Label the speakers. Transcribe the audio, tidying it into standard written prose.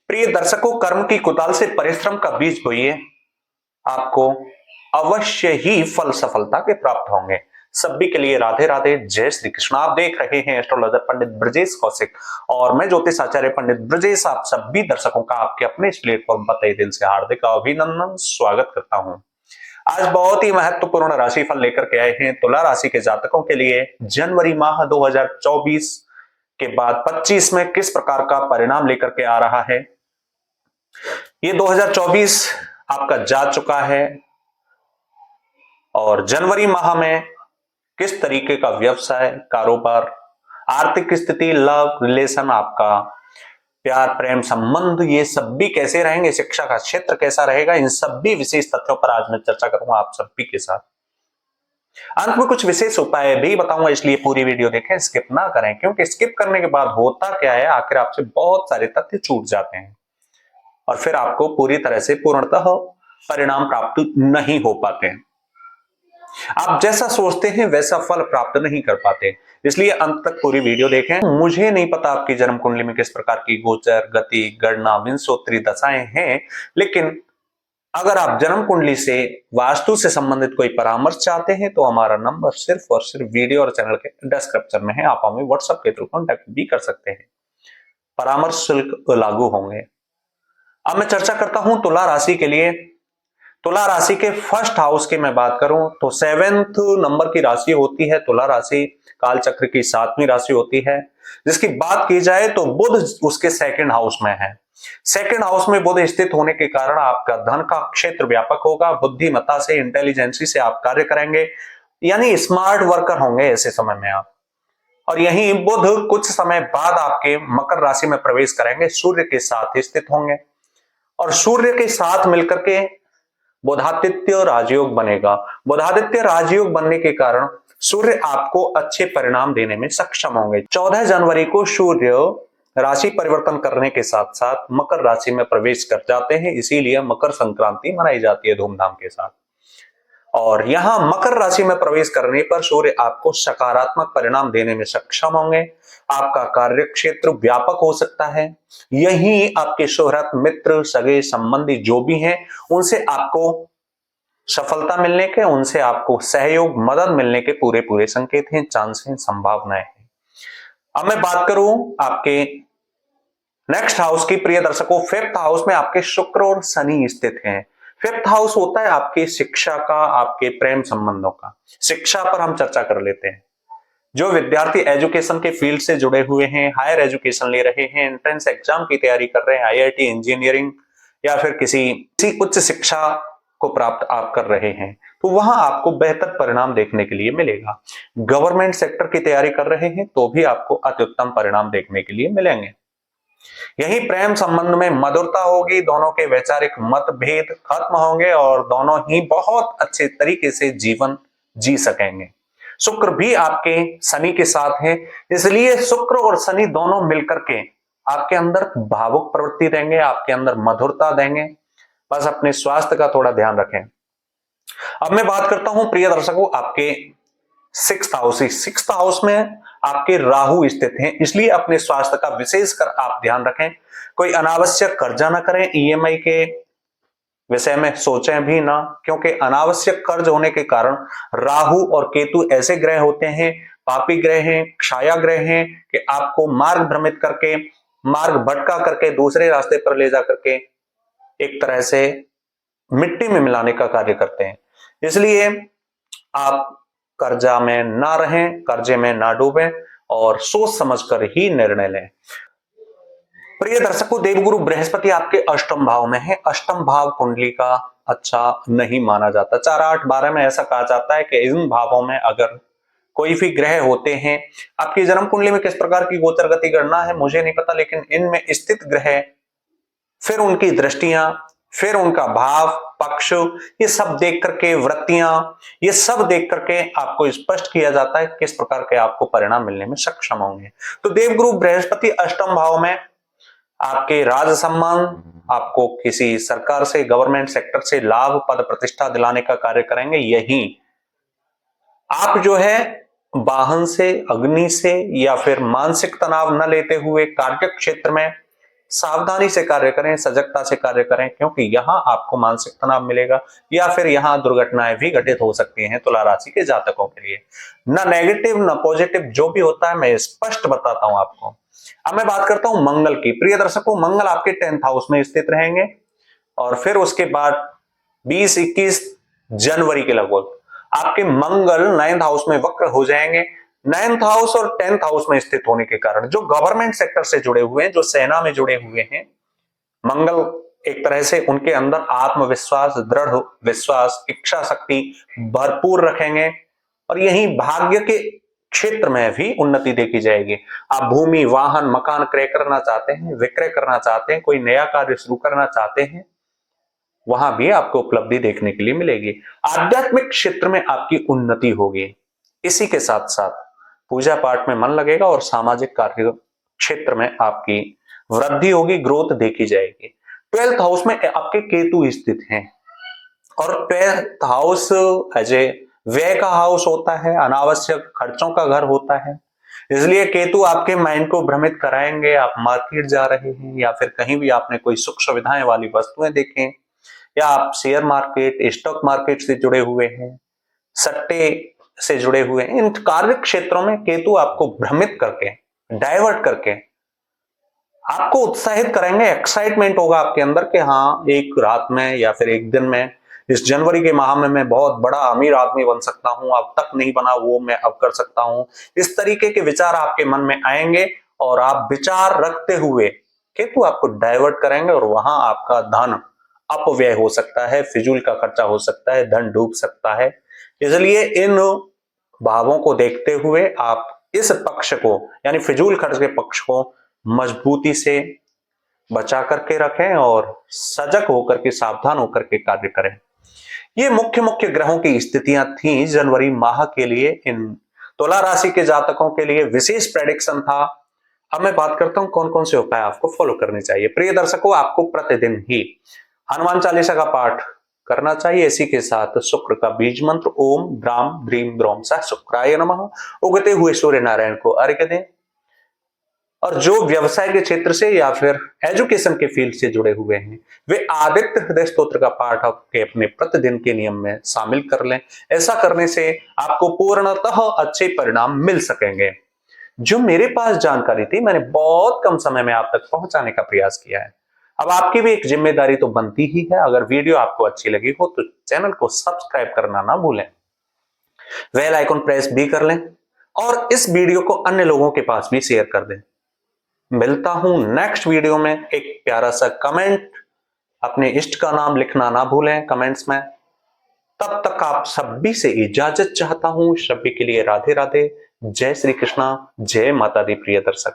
Speaker 1: प्रिय दर्शकों, कर्म की कुदाल से परिश्रम का बीज बोइए, आपको अवश्य ही फल सफलता के प्राप्त होंगे। सभी के लिए राधे राधे, जय श्री कृष्ण। आप देख रहे हैं एस्ट्रोलॉजर पंडित ब्रजेश कौशिक और मैं ज्योतिष आचार्य पंडित ब्रजेश आप सभी दर्शकों का आपके अपने इस प्लेटफॉर्म पर तहे दिल से हार्दिक अभिनंदन स्वागत करता हूं। आज बहुत ही महत्वपूर्ण राशिफल लेकर के आए हैं तुला राशि के जातकों के लिए जनवरी माह 2024 के बाद 25 में किस प्रकार का परिणाम लेकर के आ रहा है। ये 2024 आपका जा चुका है और जनवरी माह में किस तरीके का व्यवसाय, कारोबार, आर्थिक स्थिति, लव रिलेशन, आपका प्यार प्रेम संबंध, ये सब भी कैसे रहेंगे, शिक्षा का क्षेत्र कैसा रहेगा, इन सभी विशेष तथ्यों पर आज मैं चर्चा करूंगा आप सभी के साथ। अंत में कुछ विशेष उपाय भी बताऊंगा, इसलिए पूरी वीडियो देखें, स्किप ना करें, क्योंकि स्किप करने के बाद होता क्या है, आखिर आपसे बहुत सारे तथ्य छूट जाते हैं और फिर आपको पूरी तरह से पूर्णतः परिणाम प्राप्त नहीं हो पाते हैं। आप जैसा सोचते हैं वैसा फल प्राप्त नहीं कर पाते, इसलिए अंत तक पूरी वीडियो देखें। मुझे नहीं पता आपकी जन्म कुंडली में किस प्रकार की गोचर, गति, गणना, विंशोत्तरी दशाएं हैं, लेकिन अगर आप जन्म कुंडली से वास्तु से संबंधित कोई परामर्श चाहते हैं तो हमारा नंबर सिर्फ और सिर्फ वीडियो और चैनल के डिस्क्रिप्शन में है। आप हमें व्हाट्सएप के थ्रू कॉन्टैक्ट भी कर सकते हैं, परामर्श शुल्क लागू होंगे। अब मैं चर्चा करता हूं तुला राशि के लिए। तुला राशि के फर्स्ट हाउस की मैं बात करूं तो 7th नंबर की राशि होती है तुला राशि, काल चक्र की 7वीं राशि होती है। जिसकी बात की जाए तो बुध उसके सेकंड हाउस में है। सेकंड हाउस में बुध स्थित होने के कारण आपका धन का क्षेत्र व्यापक होगा, बुद्धिमत्ता से, इंटेलिजेंसी से आप कार्य करेंगे, यानी स्मार्ट वर्कर होंगे ऐसे समय में आप। और यही बुध कुछ समय बाद आपके मकर राशि में प्रवेश करेंगे, सूर्य के साथ स्थित होंगे और सूर्य के साथ मिलकर के बुधादित्य राजयोग बनेगा। बुधादित्य राजयोग बनने के कारण सूर्य आपको अच्छे परिणाम देने में सक्षम होंगे। 14 जनवरी को सूर्य राशि परिवर्तन करने के साथ साथ मकर राशि में प्रवेश कर जाते हैं, इसीलिए मकर संक्रांति मनाई जाती है धूमधाम के साथ। और यहां मकर राशि में प्रवेश करने पर सूर्य आपको सकारात्मक परिणाम देने में सक्षम होंगे। आपका कार्य क्षेत्र व्यापक हो सकता है, यही आपके शोहरत, मित्र, सगे संबंधी जो भी हैं उनसे आपको सफलता मिलने के, उनसे आपको सहयोग, मदद मिलने के पूरे पूरे संकेत हैं, चांस हैं, संभावनाएं हैं। अब मैं बात करूं आपके नेक्स्ट हाउस की। प्रिय दर्शकों, 5th हाउस में आपके शुक्र और शनि स्थित हैं। 5th हाउस होता है आपकी शिक्षा का, आपके प्रेम संबंधों का। शिक्षा पर हम चर्चा कर लेते हैं। जो विद्यार्थी एजुकेशन के फील्ड से जुड़े हुए हैं, हायर एजुकेशन ले रहे हैं, एंट्रेंस एग्जाम की तैयारी कर रहे हैं, आईआईटी, इंजीनियरिंग या फिर किसी उच्च शिक्षा को प्राप्त आप कर रहे हैं, तो वहां आपको बेहतर परिणाम देखने के लिए मिलेगा। गवर्नमेंट सेक्टर की तैयारी कर रहे हैं तो भी आपको अत्युत्तम परिणाम देखने के लिए मिलेंगे। यही प्रेम संबंध में मधुरता होगी, दोनों के वैचारिक मतभेद खत्म होंगे और दोनों ही बहुत अच्छे तरीके से जीवन जी सकेंगे। शुक्र भी आपके शनि के साथ है, इसलिए शुक्र और शनि दोनों मिलकर के आपके अंदर भावुक प्रवृत्ति देंगे, आपके अंदर मधुरता देंगे। बस अपने स्वास्थ्य का थोड़ा ध्यान रखें। अब मैं बात करता हूं प्रिय दर्शकों आपके 6th हाउस में आपके राहु स्थित हैं, इसलिए अपने स्वास्थ्य का विशेषकर आप ध्यान रखें। कोई अनावश्यक कर्जा ना करें, ईएमआई के विषय में सोचें भी ना, क्योंकि अनावश्यक कर्ज होने के कारण राहु और केतु ऐसे ग्रह होते हैं, पापी ग्रह हैं, क्षाया ग्रह हैं, कि आपको मार्ग भ्रमित करके, मार्ग भटका करके दूसरे रास्ते पर ले जा करके एक तरह से मिट्टी में मिलाने का कार्य करते हैं। इसलिए आप कर्जा में ना रहें, कर्जे में ना डूबें और सोच समझकर ही निर्णय लें। प्रिय दर्शकों, देवगुरु बृहस्पति आपके अष्टम भाव में है। अष्टम भाव कुंडली का अच्छा नहीं माना जाता। 4, 8, 12 में ऐसा कहा जाता है कि इन भावों में अगर कोई भी ग्रह होते हैं, आपकी जन्म कुंडली में किस प्रकार की गोचर गति गणना है मुझे नहीं पता, लेकिन इनमें स्थित ग्रह, फिर उनकी दृष्टियां, फिर उनका भाव पक्ष, ये सब देख करके, वृत्तियां, ये सब देख करके आपको स्पष्ट किया जाता है किस प्रकार के आपको परिणाम मिलने में सक्षम होंगे। तो देवगुरु बृहस्पति अष्टम भाव में आपके राज सम्मान, आपको किसी सरकार से, गवर्नमेंट सेक्टर से लाभ, पद प्रतिष्ठा दिलाने का कार्य करेंगे। यही आप जो है वाहन से, अग्नि से या फिर मानसिक तनाव न लेते हुए कार्य क्षेत्र में सावधानी से कार्य करें, सजगता से कार्य करें, क्योंकि यहां आपको मानसिक तनाव मिलेगा या फिर यहां दुर्घटनाएं भी घटित हो सकती हैं तुला राशि के जातकों के लिए। ना नेगेटिव ना पॉजिटिव, जो भी होता है मैं स्पष्ट बताता हूं आपको। अब मैं बात करता हूं मंगल की। प्रिय दर्शकों, मंगल आपके 10th हाउस में स्थित रहेंगे और फिर उसके बाद 20-21 जनवरी के लगभग आपके मंगल 9th हाउस में वक्र हो जाएंगे। 9th हाउस और 10th हाउस में स्थित होने के कारण जो गवर्नमेंट सेक्टर से जुड़े हुए हैं, जो सेना में जुड़े हुए हैं, मंगल एक तरह से उनके अंदर आत्मविश्वास, दृढ़ विश्वास, इच्छा शक्ति भरपूर रखेंगे और यही भाग्य के क्षेत्र में भी उन्नति देखी जाएगी। आप भूमि, वाहन, मकान क्रय करना चाहते हैं, विक्रय करना चाहते हैं, कोई नया कार्य शुरू करना चाहते हैं, वहां भी आपको उपलब्धि देखने के लिए मिलेगी। आध्यात्मिक क्षेत्र में आपकी उन्नति होगी। इसी के साथ साथ पूजा पाठ में मन लगेगा और सामाजिक कार्य क्षेत्र में आपकी वृद्धि होगी, ग्रोथ देखी जाएगी। 12th हाउस में आपके केतु स्थित हैं और 12th हाउस एज ए व्यय का हाउस होता है, अनावश्यक खर्चों का घर होता है। इसलिए केतु आपके माइंड को भ्रमित कराएंगे। आप मार्केट जा रहे हैं या फिर कहीं भी आपने कोई सुख सुविधाएं वाली वस्तुएं देखें या आप शेयर मार्केट, स्टॉक मार्केट से जुड़े हुए हैं, सट्टे से जुड़े हुए हैं, इन कार्य क्षेत्रों में केतु आपको भ्रमित करके, डाइवर्ट करके आपको उत्साहित करेंगे। एक्साइटमेंट होगा आपके अंदर कि हाँ, एक रात में या फिर एक दिन में, इस जनवरी के माह में मैं बहुत बड़ा अमीर आदमी बन सकता हूं, अब तक नहीं बना वो मैं अब कर सकता हूं। इस तरीके के विचार आपके मन में आएंगे और आप विचार रखते हुए केतु आपको डाइवर्ट करेंगे और वहां आपका धन अपव्यय हो सकता है, फिजूल का खर्चा हो सकता है, धन डूब सकता है। इसलिए इन भावों को देखते हुए आप इस पक्ष को, यानी फिजूल खर्च के पक्ष को मजबूती से बचा करके रखें और सजग होकर के, सावधान होकर के कार्य करें। ये मुख्य मुख्य ग्रहों की स्थितियां थी जनवरी माह के लिए। इन तुला राशि के जातकों के लिए विशेष प्रेडिक्शन था। अब मैं बात करता हूं कौन कौन से उपाय आपको फॉलो करने चाहिए। प्रिय दर्शकों, आपको प्रतिदिन ही हनुमान चालीसा का पाठ करना चाहिए। इसी के साथ शुक्र का बीज मंत्र ओम द्राम द्रीम द्रोम सा शुक्राय नमः उगते हुए सूर्य नारायण को अर्घ्य दें। और जो व्यवसाय के क्षेत्र से या फिर एजुकेशन के फील्ड से जुड़े हुए हैं, वे आदित्य हृदय स्तोत्र का पाठ आपके अपने प्रतिदिन के नियम में शामिल कर लें। ऐसा करने से आपको पूर्णतः अच्छे परिणाम मिल सकेंगे। जो मेरे पास जानकारी थी, मैंने बहुत कम समय में आप तक पहुंचाने का प्रयास किया है। अब आपकी भी एक जिम्मेदारी तो बनती ही है। अगर वीडियो आपको अच्छी लगी हो तो चैनल को सब्सक्राइब करना ना भूलें, बेल आइकन प्रेस भी कर लें और इस वीडियो को अन्य लोगों के पास भी शेयर कर दें। मिलता हूं नेक्स्ट वीडियो में। एक प्यारा सा कमेंट, अपने इष्ट का नाम लिखना ना भूलें कमेंट्स में। तब तक आप सभी से इजाजत चाहता हूं। सभी के लिए राधे राधे, जय श्री कृष्णा, जय माता दी। प्रिय दर्शक।